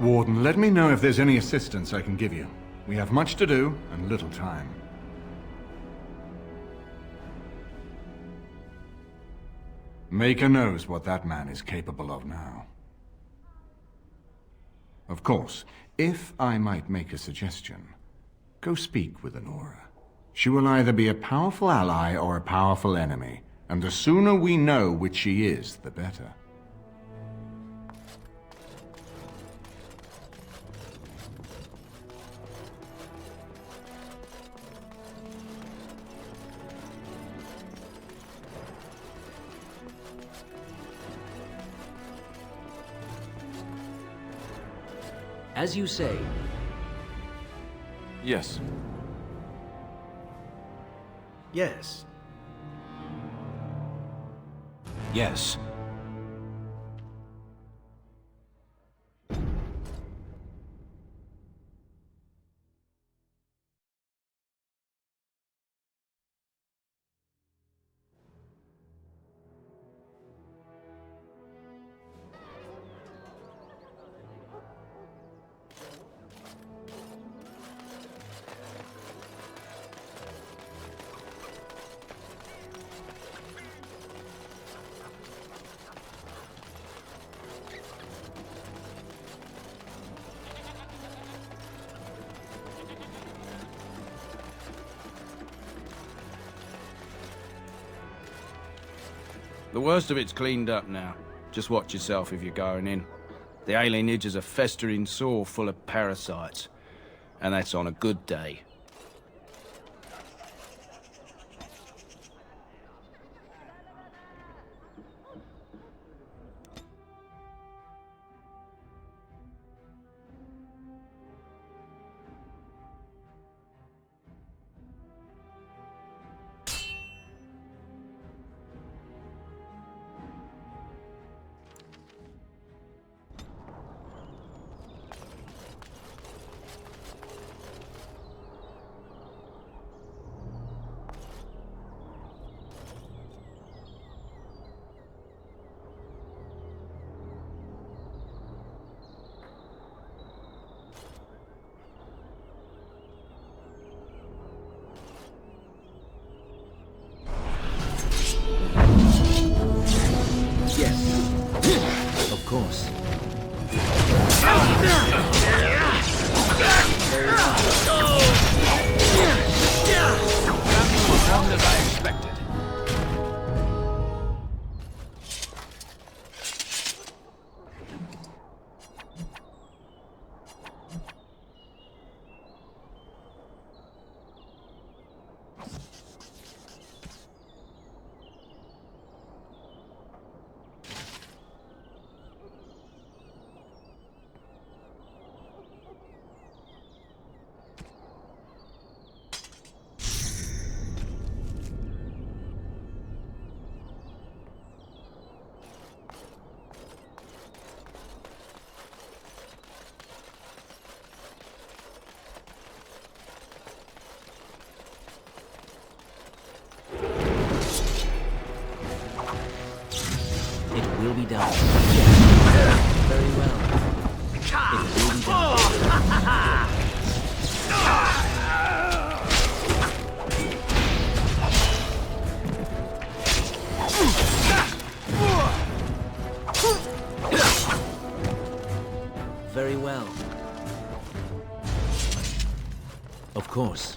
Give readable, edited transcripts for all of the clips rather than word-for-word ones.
Warden, let me know if there's any assistance I can give you. We have much to do and little time. Maker knows what that man is capable of now. Of course, if I might make a suggestion, go speak with Honora. She will either be a powerful ally or a powerful enemy, and the sooner we know which she is, the better. As you say. Yes. Yes. Yes. The worst of it's cleaned up now. Just watch yourself if you're going in. The Alienage is a festering sore full of parasites. And that's on a good day. Yes. Of course. Not as I expected. It will be done. Yes. Very well. It will be done. Very well. Of course.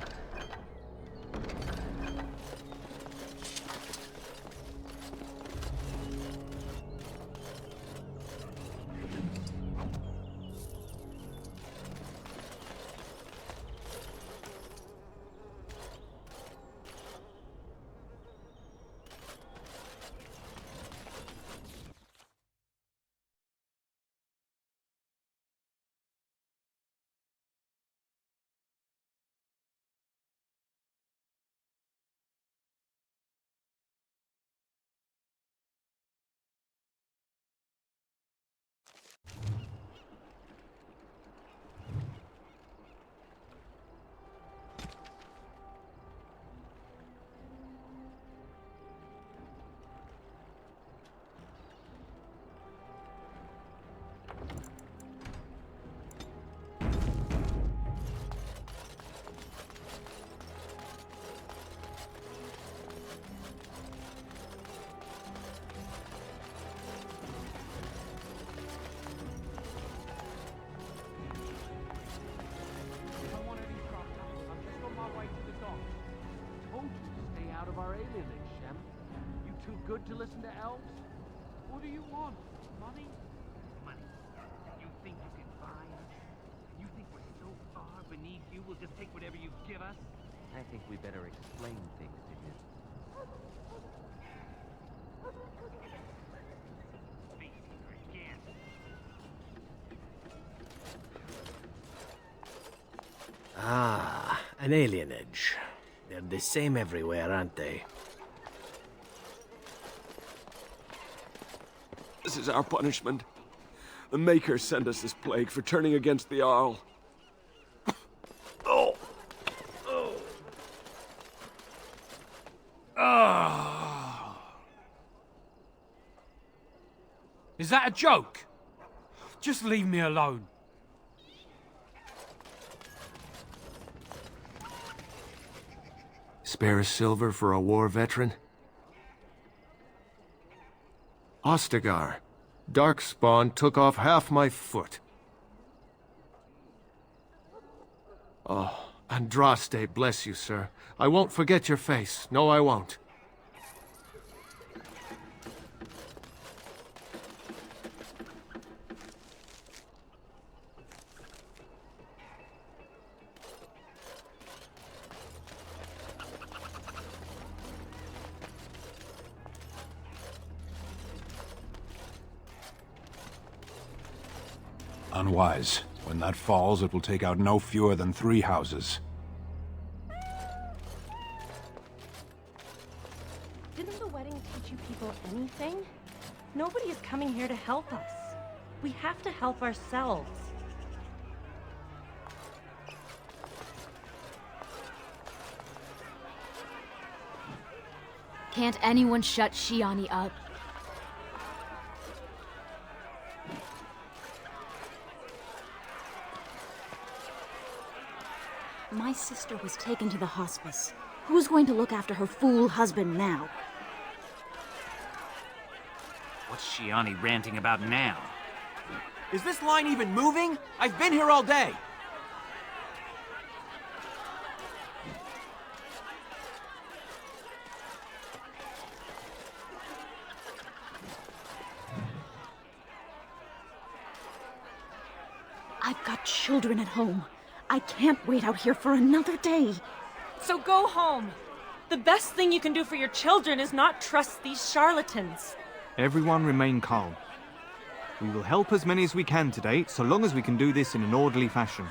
too good to listen to elves? What do you want? Money? Money. You think you can buy us? You think we're so far beneath you, we'll just take whatever you give us? I think we better explain things to him. Again. Ah, an alienage. They're the same everywhere, aren't they? This is our punishment. The Makers sent us this plague for turning against the Arl. Oh! Oh! Ah! Is that a joke? Just leave me alone. Spare a silver for a war veteran? Ostagar. Darkspawn took off half my foot. Oh, Andraste, bless you, sir. I won't forget your face. No, I won't. Unwise. When that falls, it will take out no fewer than 3 houses. Didn't the wedding teach you people anything? Nobody is coming here to help us. We have to help ourselves. Can't anyone shut Shiani up? My sister was taken to the hospice. Who's going to look after her fool husband now? What's Shiani ranting about now? Is this line even moving? I've been here all day! I've got children at home. I can't wait out here for another day. So go home. The best thing you can do for your children is not trust these charlatans. Everyone remain calm. We will help as many as we can today, so long as we can do this in an orderly fashion.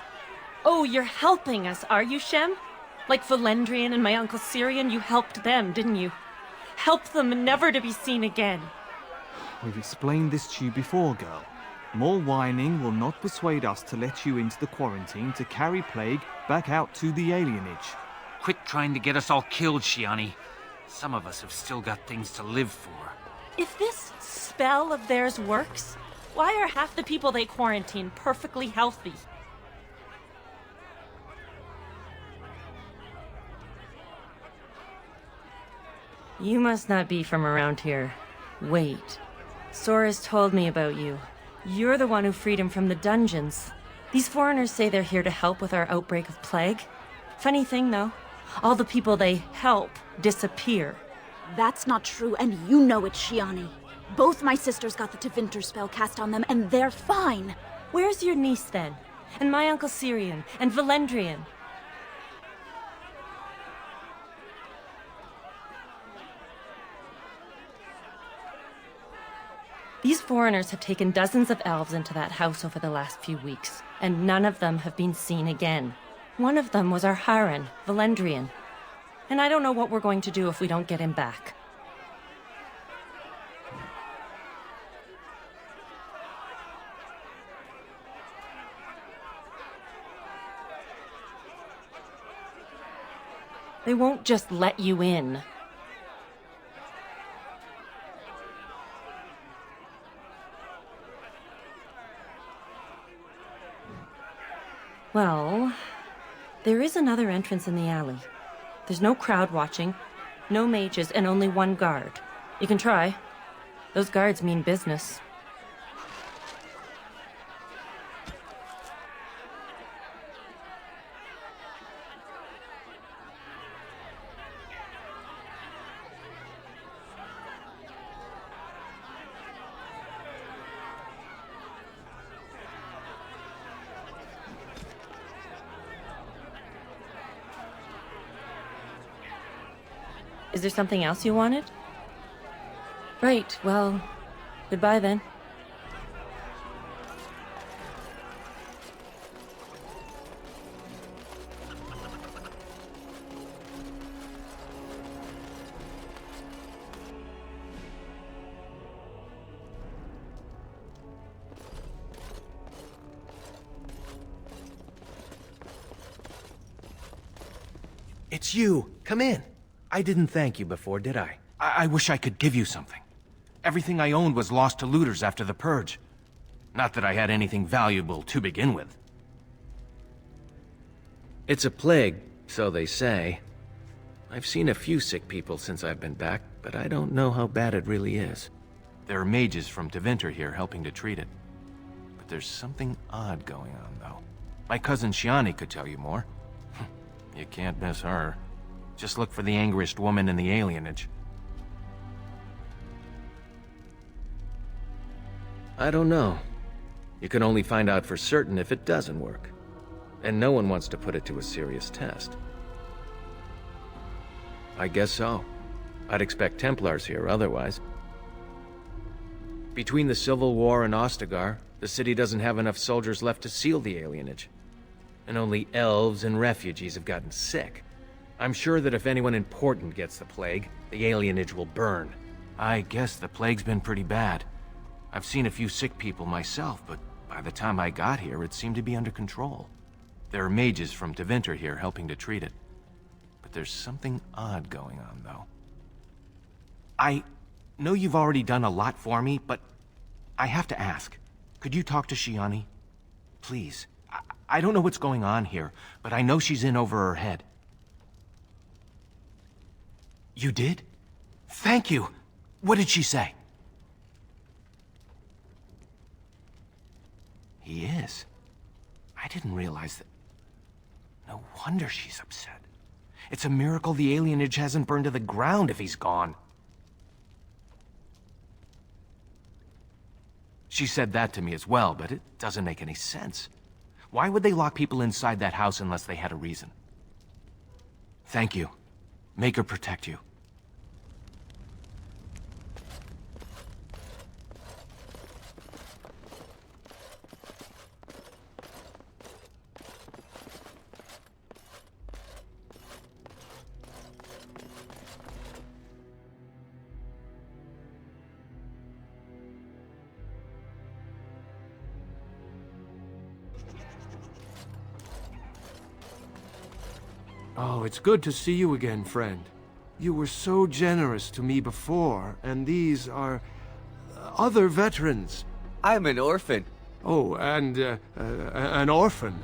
Oh, you're helping us, are you, Shem? Like Valendrian and my Uncle Syrian, you helped them, didn't you? Help them never to be seen again. We've explained this to you before, girl. More whining will not persuade us to let you into the quarantine to carry plague back out to the alienage. Quit trying to get us all killed, Shiani. Some of us have still got things to live for. If this spell of theirs works, why are half the people they quarantine perfectly healthy? You must not be from around here. Wait. Sora's told me about you. You're the one who freed him from the dungeons. These foreigners say they're here to help with our outbreak of plague. Funny thing, though. All the people they help disappear. That's not true, and you know it, Shiani. Both my sisters got the Tevinter spell cast on them, and they're fine. Where's your niece, then? And my Uncle Syrian? And Valendrian? These foreigners have taken dozens of elves into that house over the last few weeks, and none of them have been seen again. One of them was our Haran, Valendrian. And I don't know what we're going to do if we don't get him back. They won't just let you in. Well, there is another entrance in the alley. There's no crowd watching, no mages, and only one guard. You can try. Those guards mean business. Is there something else you wanted? Right, well, goodbye then. It's you. Come in. I didn't thank you before, did I? I wish I could give you something. Everything I owned was lost to looters after the Purge. Not that I had anything valuable to begin with. It's a plague, so they say. I've seen a few sick people since I've been back, but I don't know how bad it really is. There are mages from Tevinter here helping to treat it. But there's something odd going on, though. My cousin Shiani could tell you more. You can't miss her. Just look for the angriest woman in the Alienage. I don't know. You can only find out for certain if it doesn't work. And no one wants to put it to a serious test. I guess so. I'd expect Templars here otherwise. Between the Civil War and Ostagar, the city doesn't have enough soldiers left to seal the Alienage. And only elves and refugees have gotten sick. I'm sure that if anyone important gets the plague, the Alienage will burn. I guess the plague's been pretty bad. I've seen a few sick people myself, but by the time I got here, it seemed to be under control. There are mages from Tevinter here helping to treat it. But there's something odd going on, though. I know you've already done a lot for me, but I have to ask. Could you talk to Shiani? Please. I don't know what's going on here, but I know she's in over her head. You did? Thank you. What did she say? He is. I didn't realize that. No wonder she's upset. It's a miracle the Alienage hasn't burned to the ground if he's gone. She said that to me as well, but it doesn't make any sense. Why would they lock people inside that house unless they had a reason? Thank you. Make her protect you. Oh, it's good to see you again, friend. You were so generous to me before, and these are other veterans. I'm an orphan. Oh, and an orphan.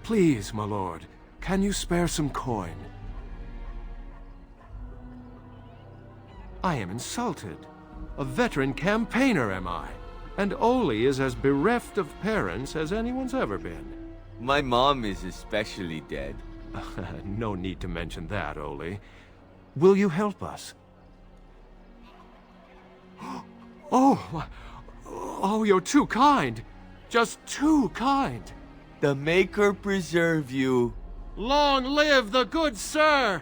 Please, my lord, can you spare some coin? I am insulted. A veteran campaigner, am I? And Oli is as bereft of parents as anyone's ever been. My mom is especially dead. No need to mention that, Oli. Will you help us? Oh, you're too kind. Just too kind. The Maker preserve you. Long live the good sir!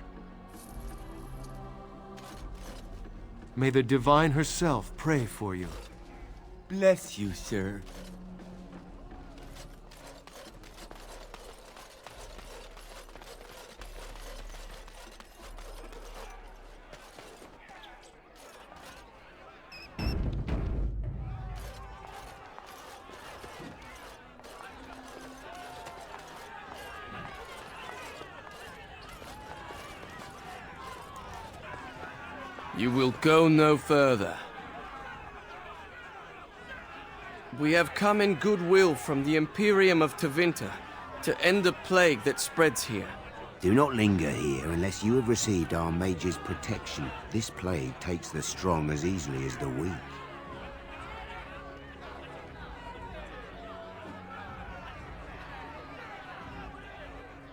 May the Divine herself pray for you. Bless you, sir. You will go no further. We have come in goodwill from the Imperium of Tevinter to end the plague that spreads here. Do not linger here unless you have received our mage's protection. This plague takes the strong as easily as the weak.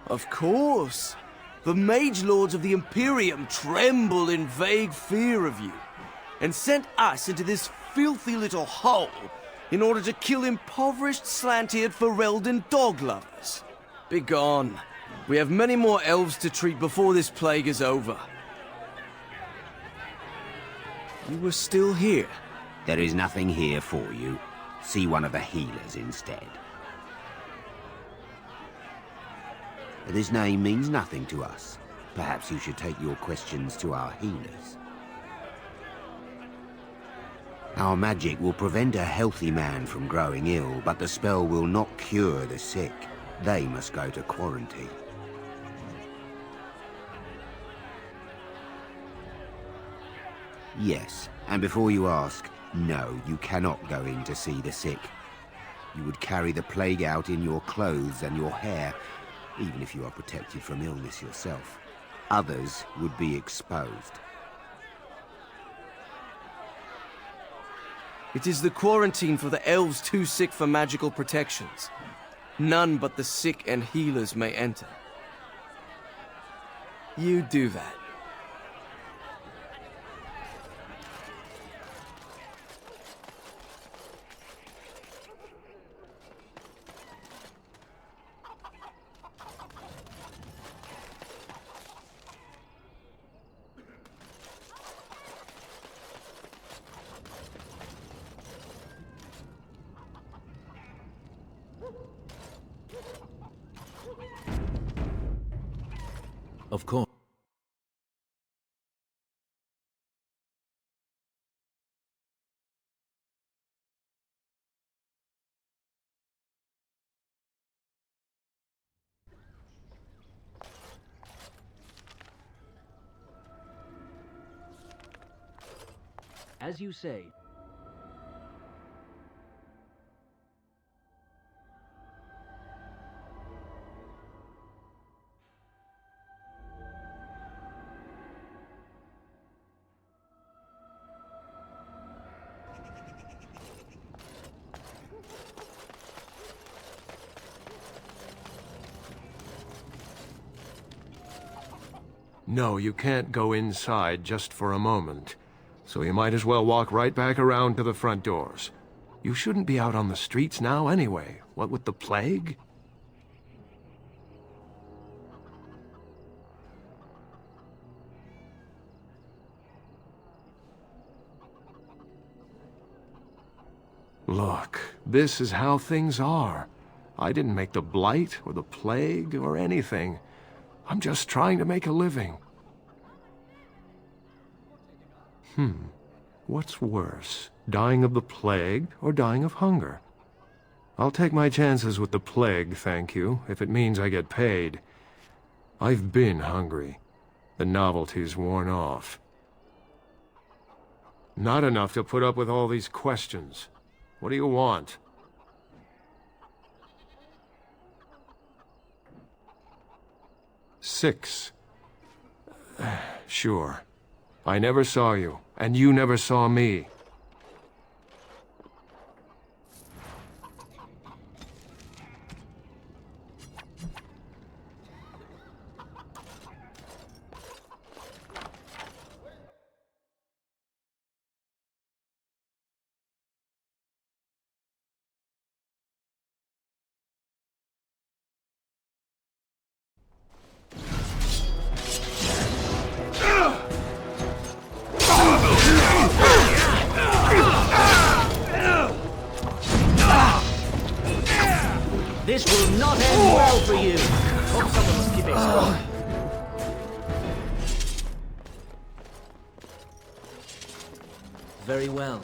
Of course. The mage lords of the Imperium tremble in vague fear of you, and sent us into this filthy little hole in order to kill impoverished, slant-eared Ferelden dog lovers. Begone. We have many more elves to treat before this plague is over. You were still here. There is nothing here for you. See one of the healers instead. This name means nothing to us. Perhaps you should take your questions to our healers. Our magic will prevent a healthy man from growing ill, but the spell will not cure the sick. They must go to quarantine. Yes, and before you ask, no, you cannot go in to see the sick. You would carry the plague out in your clothes and your hair, even if you are protected from illness yourself. Others would be exposed. It is the quarantine for the elves too sick for magical protections. None but the sick and healers may enter. You do that. Of course. As you say. No, you can't go inside just for a moment. So you might as well walk right back around to the front doors. You shouldn't be out on the streets now anyway. What with the plague? Look, this is how things are. I didn't make the blight or the plague or anything. I'm just trying to make a living. What's worse, dying of the plague or dying of hunger? I'll take my chances with the plague, thank you, if it means I get paid. I've been hungry. The novelty's worn off. Not enough to put up with all these questions. What do you want? Six. Sure. I never saw you, and you never saw me. This will not end well for you. Hope someone's keeping score. Very well.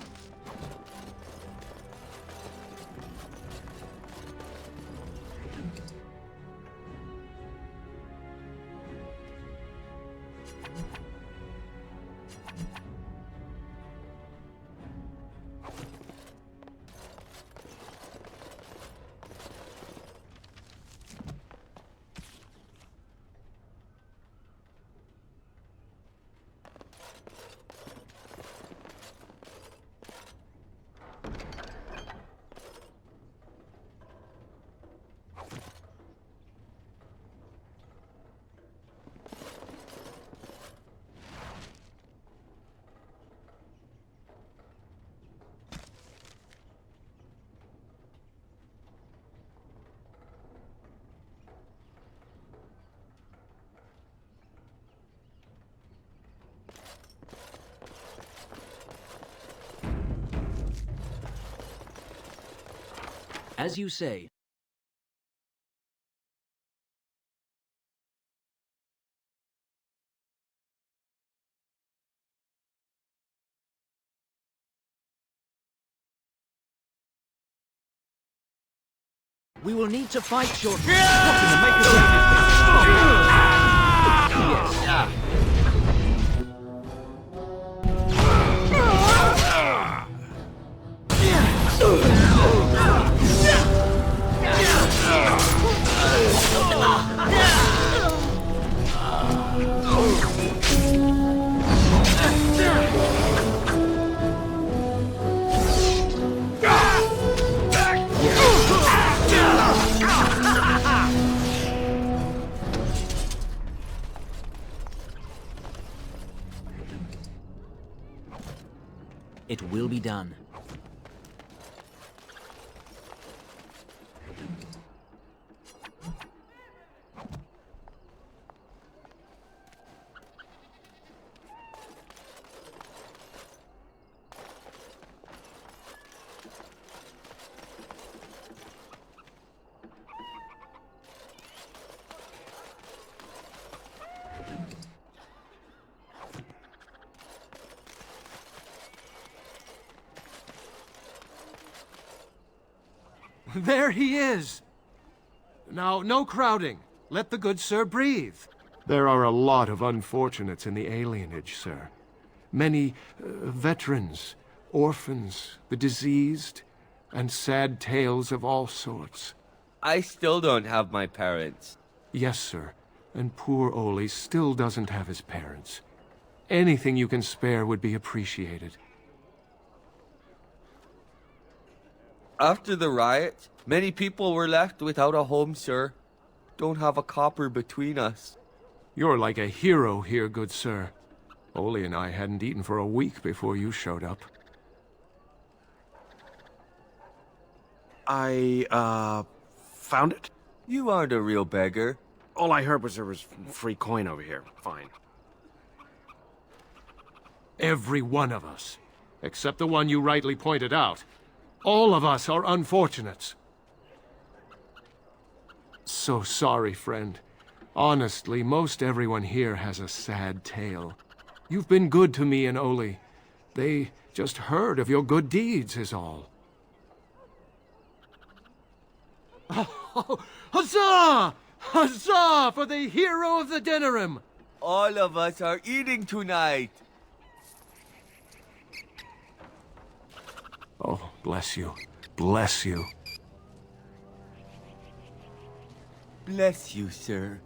As you say. We will need to fight shortly. Looking to make a yes. It will be done. There he is! Now, no crowding. Let the good sir breathe. There are a lot of unfortunates in the alienage, sir. Many veterans, orphans, the diseased, and sad tales of all sorts. I still don't have my parents. Yes, sir. And poor Oli still doesn't have his parents. Anything you can spare would be appreciated. After the riot, many people were left without a home, sir. Don't have a copper between us. You're like a hero here, good sir. Oli and I hadn't eaten for a week before you showed up. Found it? You aren't a real beggar. All I heard was there was free coin over here. Fine. Every one of us, except the one you rightly pointed out. All of us are unfortunates. So sorry, friend. Honestly, most everyone here has a sad tale. You've been good to me and Oli. They just heard of your good deeds is all. Oh, huzzah! Huzzah for the hero of the Denerim! All of us are eating tonight. Oh, bless you. Bless you. Bless you, sir.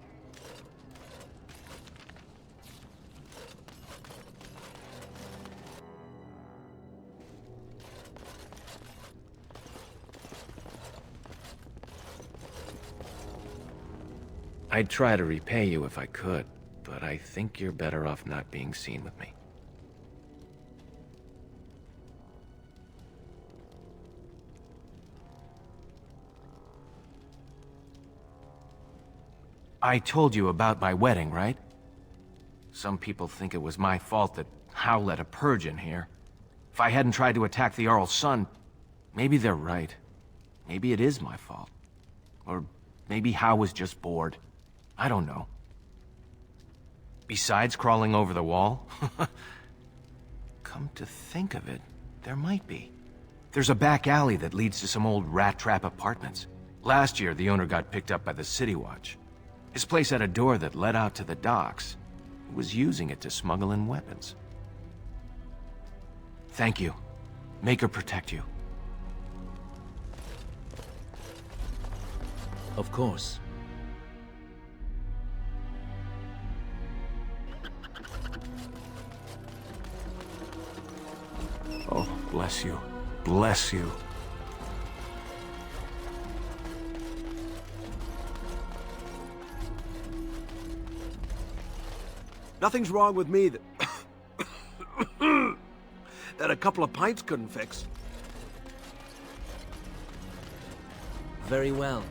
I'd try to repay you if I could, but I think you're better off not being seen with me. I told you about my wedding, right? Some people think it was my fault that Hal let a purge in here. If I hadn't tried to attack the Earl's son, maybe they're right. Maybe it is my fault. Or maybe Hal was just bored. I don't know. Besides crawling over the wall? Come to think of it, there might be. There's a back alley that leads to some old rat trap apartments. Last year, the owner got picked up by the City Watch. His place had a door that led out to the docks. He was using it to smuggle in weapons. Thank you. Maker protect you. Of course. Oh, bless you. Bless you. Nothing's wrong with me that... that a couple of pints couldn't fix. Very well.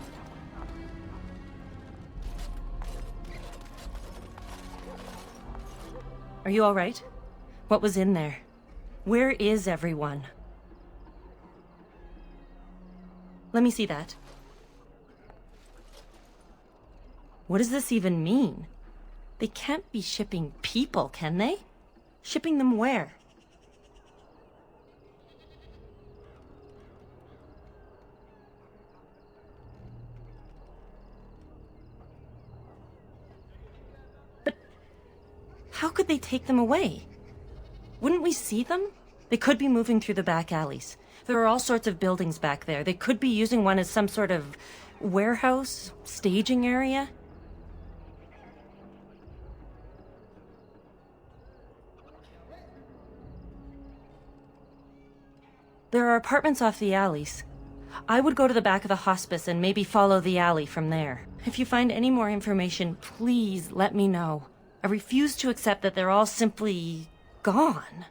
Are you all right? What was in there? Where is everyone? Let me see that. What does this even mean? They can't be shipping people, can they? Shipping them where? But how could they take them away? Wouldn't we see them? They could be moving through the back alleys. There are all sorts of buildings back there. They could be using one as some sort of warehouse, staging area. There are apartments off the alleys. I would go to the back of the hospice and maybe follow the alley from there. If you find any more information, please let me know. I refuse to accept that they're all simply gone.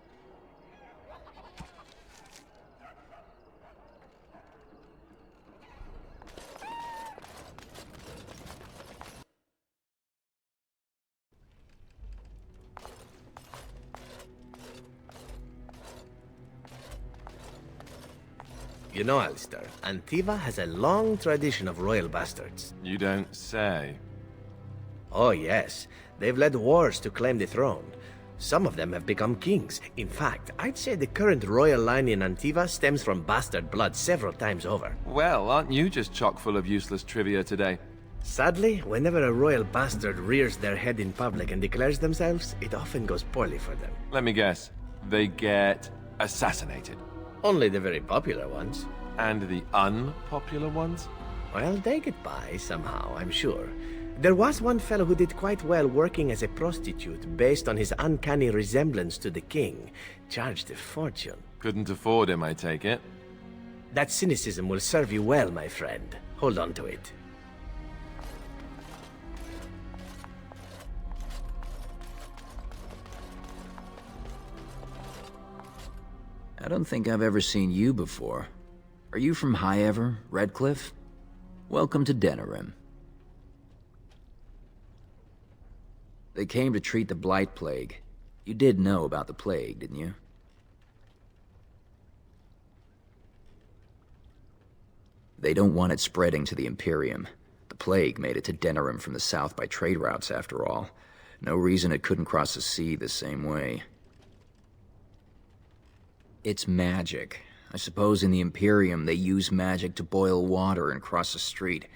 You know, Alistair, Antiva has a long tradition of royal bastards. You don't say. Oh, yes. They've led wars to claim the throne. Some of them have become kings. In fact, I'd say the current royal line in Antiva stems from bastard blood several times over. Well, aren't you just chock full of useless trivia today? Sadly, whenever a royal bastard rears their head in public and declares themselves, it often goes poorly for them. Let me guess. They get assassinated. Only the very popular ones. And the unpopular ones? Well, they get by somehow, I'm sure. There was one fellow who did quite well working as a prostitute based on his uncanny resemblance to the king. Charged a fortune. Couldn't afford him, I take it. That cynicism will serve you well, my friend. Hold on to it. I don't think I've ever seen you before. Are you from Highever, Redcliffe? Welcome to Denerim. They came to treat the Blight Plague. You did know about the plague, didn't you? They don't want it spreading to the Imperium. The plague made it to Denerim from the south by trade routes, after all. No reason it couldn't cross the sea the same way. It's magic. I suppose in the Imperium they use magic to boil water and cross a street.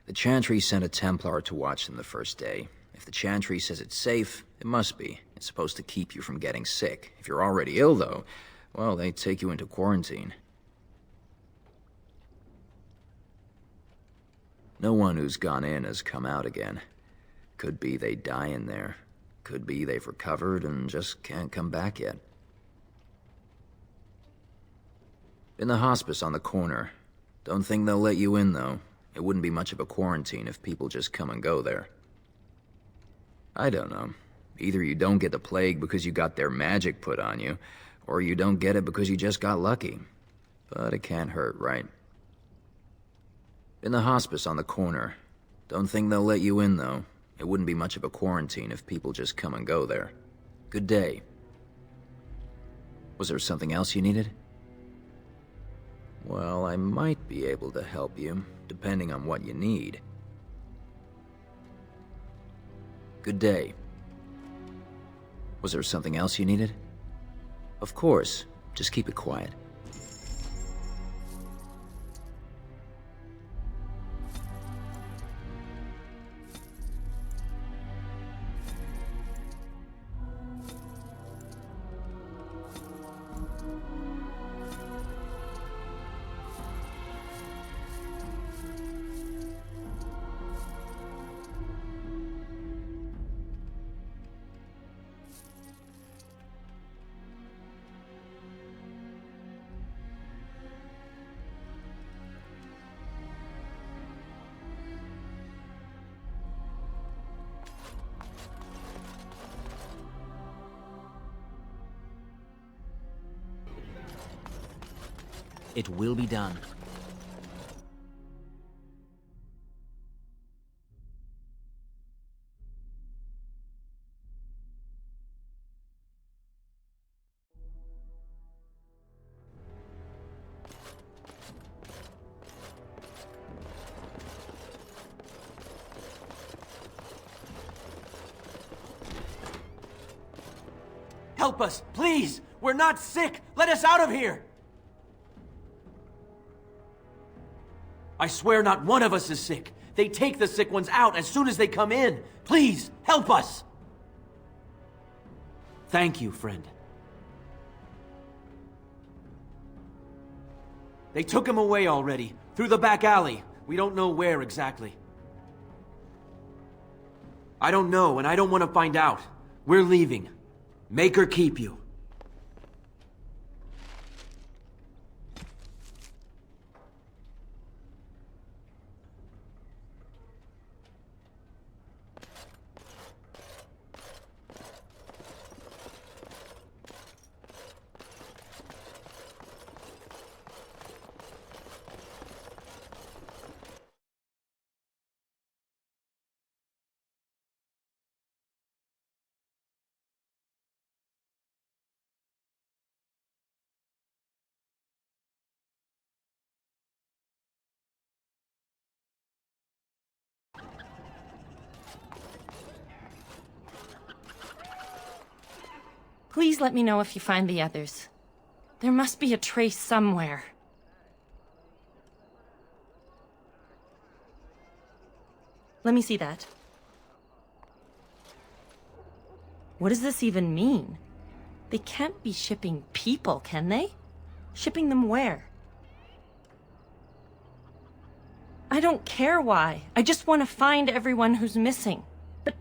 The Chantry sent a Templar to watch them the first day. If the Chantry says it's safe, it must be. It's supposed to keep you from getting sick. If you're already ill, though, well, they take you into quarantine. No one who's gone in has come out again. Could be they die in there. Could be they've recovered and just can't come back yet. In the hospice on the corner. Don't think they'll let you in, though. It wouldn't be much of a quarantine if people just come and go there. I don't know. Either you don't get the plague because you got their magic put on you, or you don't get it because you just got lucky. But it can't hurt, right? In the hospice on the corner. Don't think they'll let you in, though. It wouldn't be much of a quarantine if people just come and go there. Good day. Was there something else you needed? Well, I might be able to help you, depending on what you need. Good day. Was there something else you needed? Of course. Just keep it quiet. It will be done. Help us, please! We're not sick! Let us out of here! I swear not one of us is sick. They take the sick ones out as soon as they come in. Please, help us! Thank you, friend. They took him away already, through the back alley. We don't know where exactly. I don't know, and I don't want to find out. We're leaving. Make her keep you. Please let me know if you find the others. There must be a trace somewhere. Let me see that. What does this even mean? They can't be shipping people, can they? Shipping them where? I don't care why. I just want to find everyone who's missing. But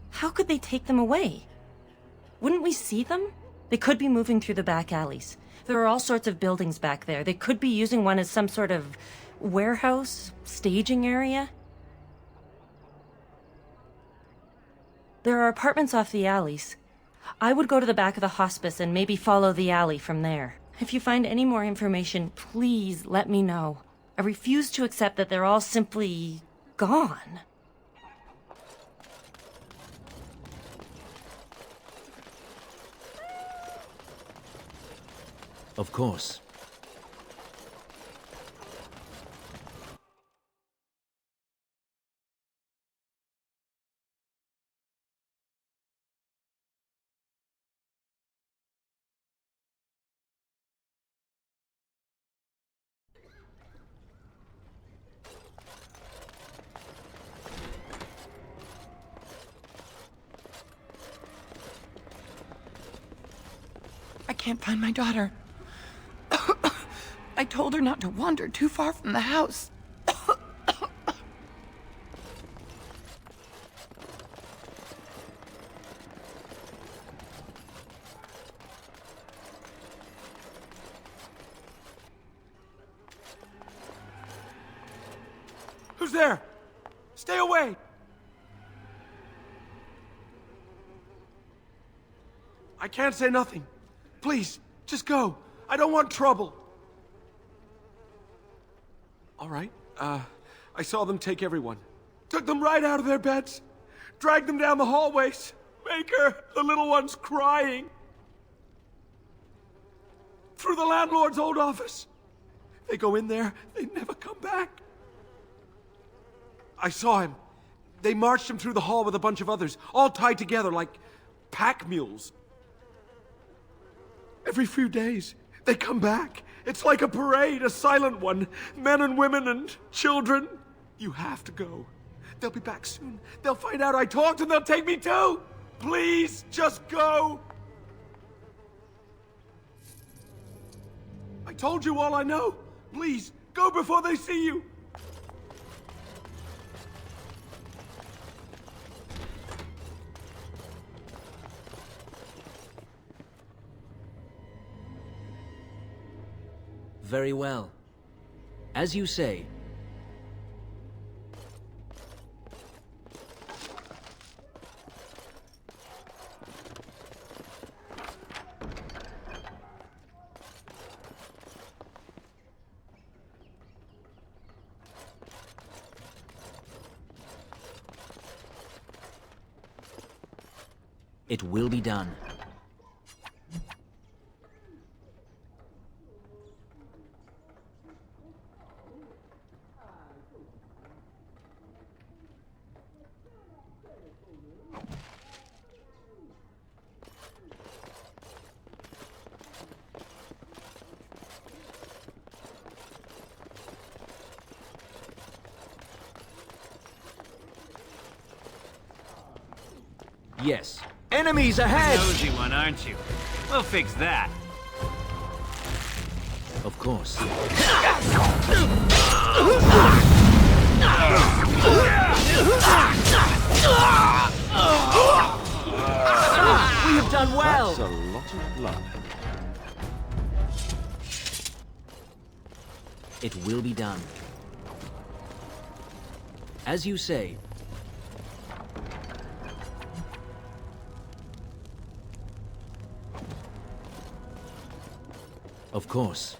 how could they take them away? Wouldn't we see them? They could be moving through the back alleys. There are all sorts of buildings back there. They could be using one as some sort of warehouse, staging area. There are apartments off the alleys. I would go to the back of the hospice and maybe follow the alley from there. If you find any more information, please let me know. I refuse to accept that they're all simply gone. Of course. I can't find my daughter. I told her not to wander too far from the house. Who's there? Stay away! I can't say nothing. Please, just go. I don't want trouble. All right, I saw them take everyone. Took them right out of their beds. Dragged them down the hallways. Maker, the little one's crying. Through the landlord's old office. They go in there, they never come back. I saw him. They marched him through the hall with a bunch of others, all tied together like pack mules. Every few days, they come back. It's like a parade, a silent one. Men and women and children. You have to go. They'll be back soon. They'll find out I talked and they'll take me too. Please, just go. I told you all I know. Please, go before they see you. Very well. As you say. It will be done. Yes. Enemies ahead! Nosy one, aren't you? We'll fix that. Of course. We have done well! That's a lot of blood. It will be done. As you say. Of course.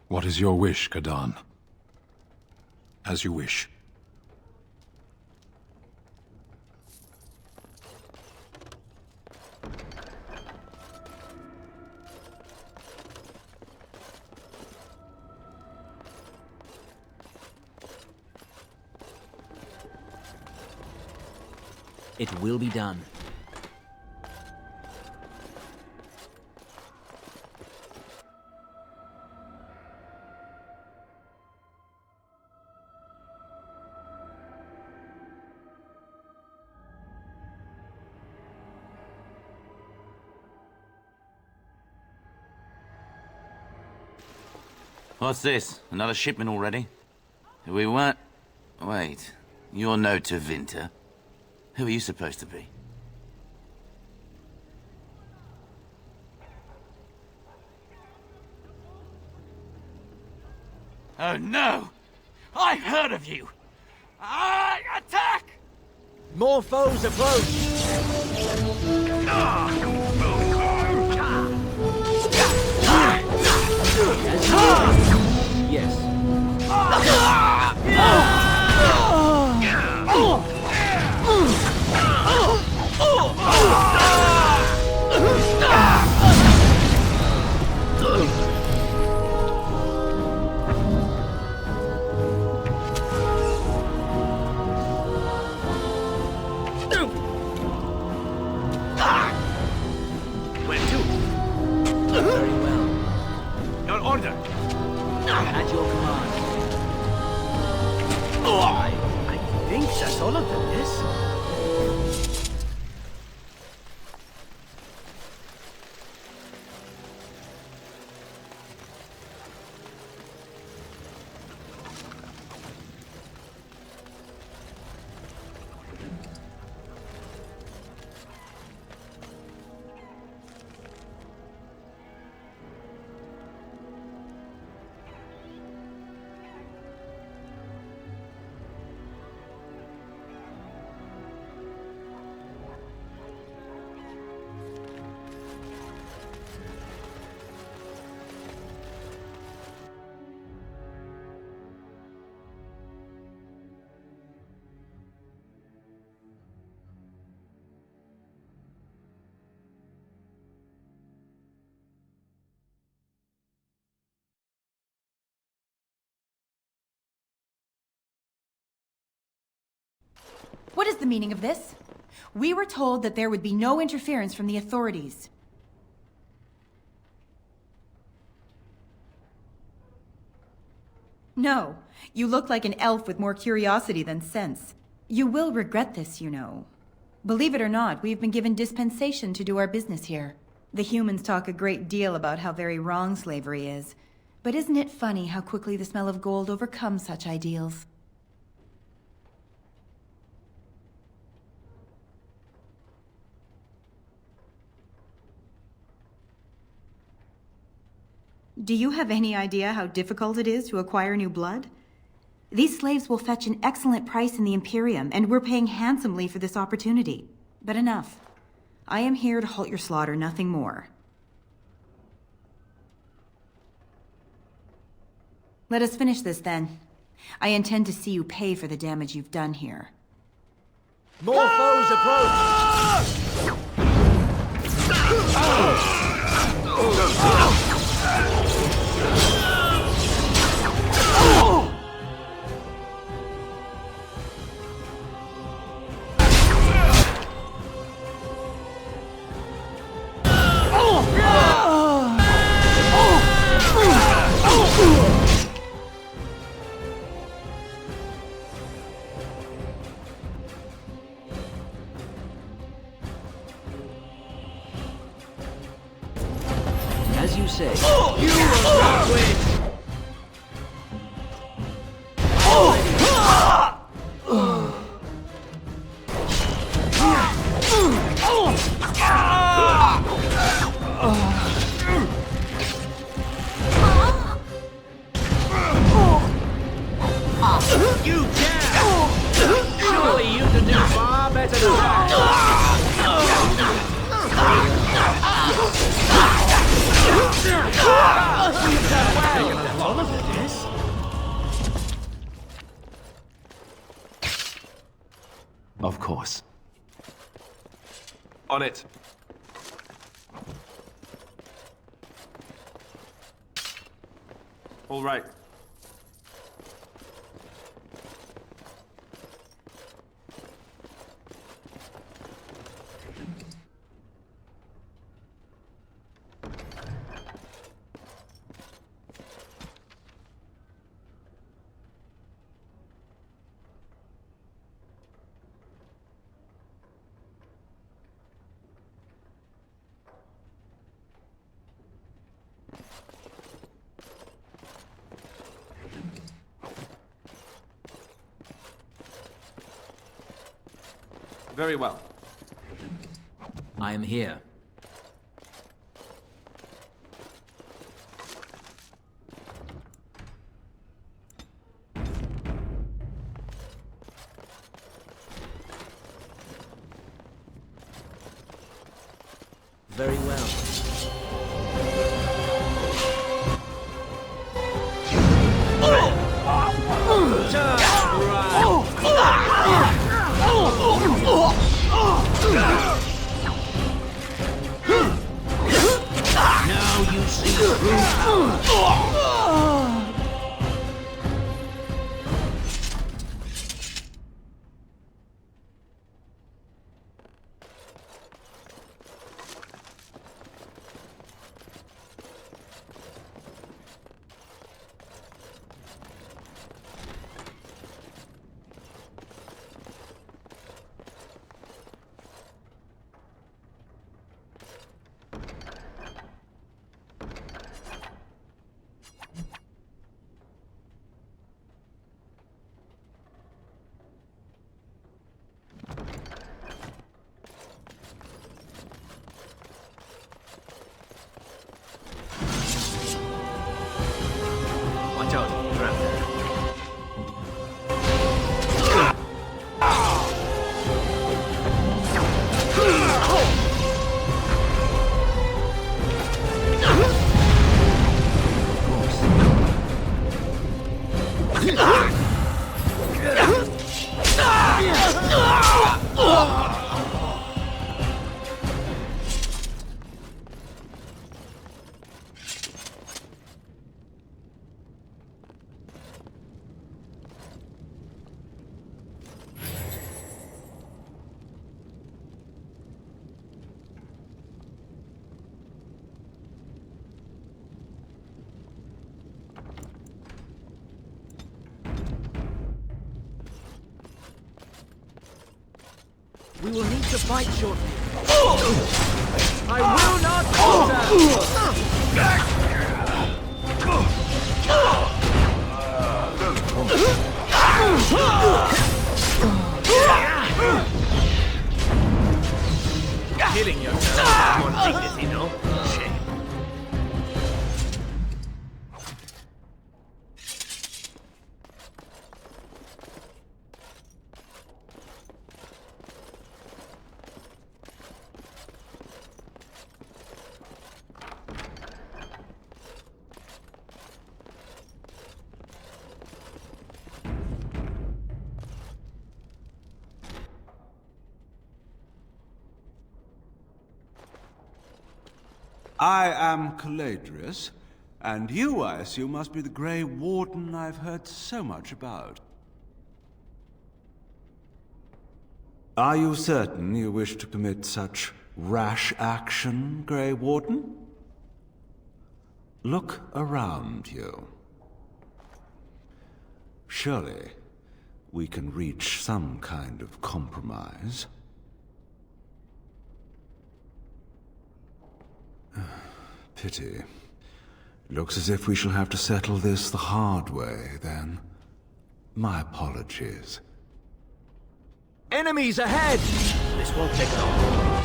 What is your wish, Kadan? As you wish. It will be done. What's this? Another shipment already? We weren't... Wait. You're no Tevinter. Who are you supposed to be? Oh no! I heard of you! Attack! More foes approach! Yes. Where to? Very well. Your order. At your command. I think that's all of them, yes? What is the meaning of this? We were told that there would be no interference from the authorities. No, you look like an elf with more curiosity than sense. You will regret this, you know. Believe it or not, we've been given dispensation to do our business here. The humans talk a great deal about how very wrong slavery is. But isn't it funny how quickly the smell of gold overcomes such ideals? Do you have any idea how difficult it is to acquire new blood? These slaves will fetch an excellent price in the Imperium, and we're paying handsomely for this opportunity. But enough. I am here to halt your slaughter, nothing more. Let us finish this then. I intend to see you pay for the damage you've done here. More foes approach! As you say, you will not win! You can! Surely you can do far better than that! Of course. On it. All right. Very well. I am here. Very well. Now you see true. Watch out, trap there. We will need to fight shortly. I will not falter! Killing yourself is more dignity, no? Shame. I am Caladrius, and you, I assume, must be the Grey Warden I've heard so much about. Are you certain you wish to commit such rash action, Grey Warden? Look around you. Surely, we can reach some kind of compromise. Pity. Looks as if we shall have to settle this the hard way, then. My apologies. Enemies ahead! This won't take long.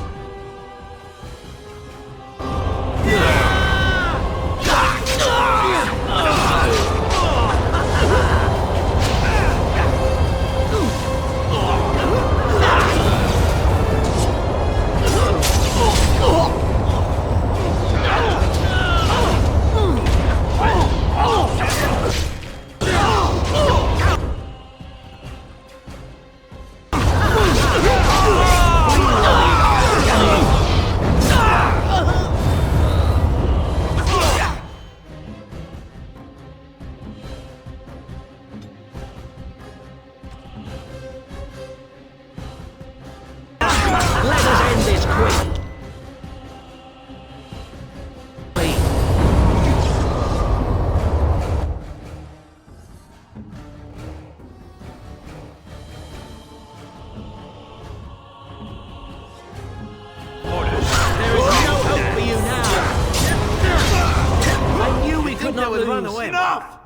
Enough!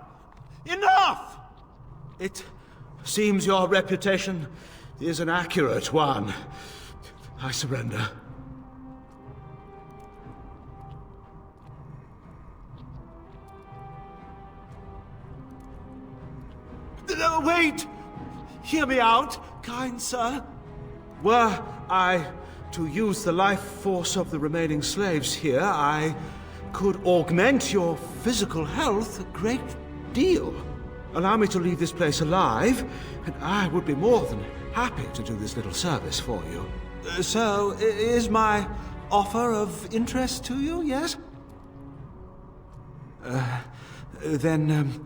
Enough! It seems your reputation is an accurate one. I surrender. No, wait! Hear me out, kind sir. Were I to use the life force of the remaining slaves here, I could augment your physical health a great deal. Allow me to leave this place alive, and I would be more than happy to do this little service for you. So, is my offer of interest to you, yes? Then,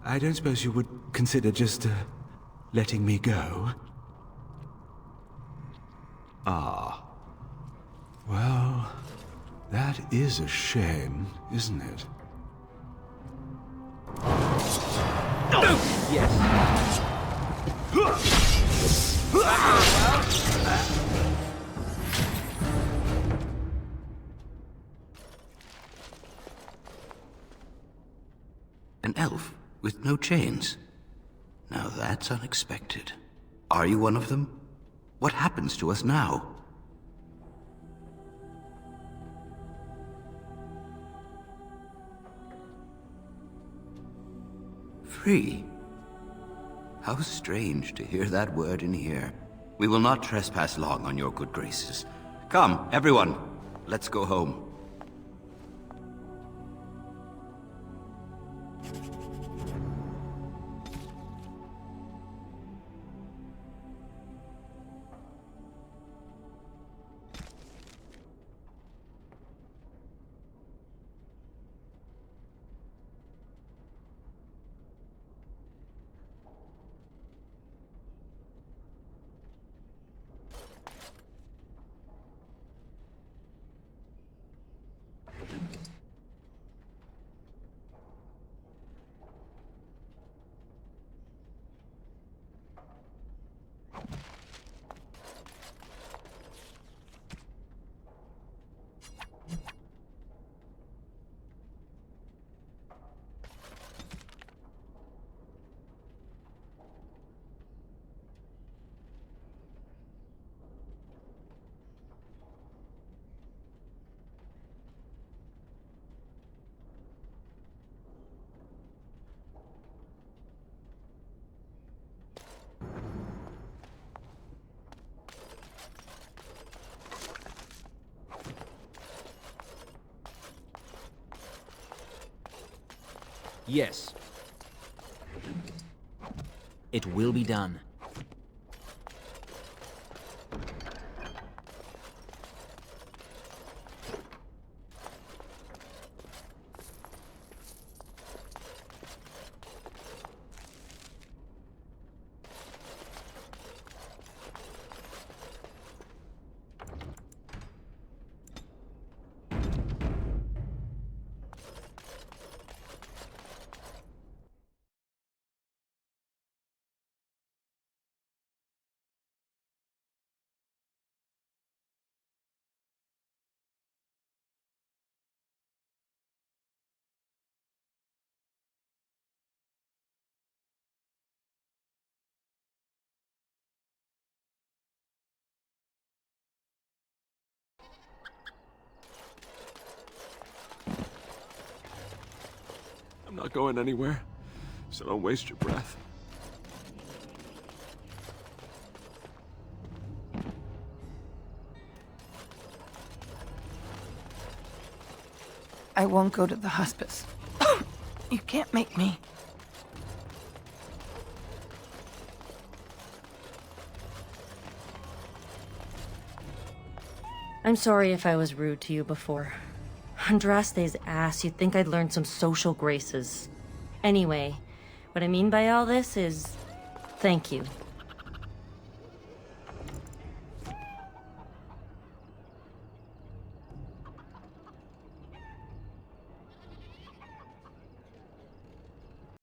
I don't suppose you would consider just letting me go? Ah. Well, that is a shame, isn't it? Yes. An elf with no chains. Now that's unexpected. Are you one of them? What happens to us now? Free? How strange to hear that word in here. We will not trespass long on your good graces. Come, everyone, let's go home. Yes. It will be done. I'm not going anywhere, so don't waste your breath. I won't go to the hospice. You can't make me. I'm sorry if I was rude to you before. Andraste's ass, you'd think I'd learned some social graces. Anyway, what I mean by all this is, thank you.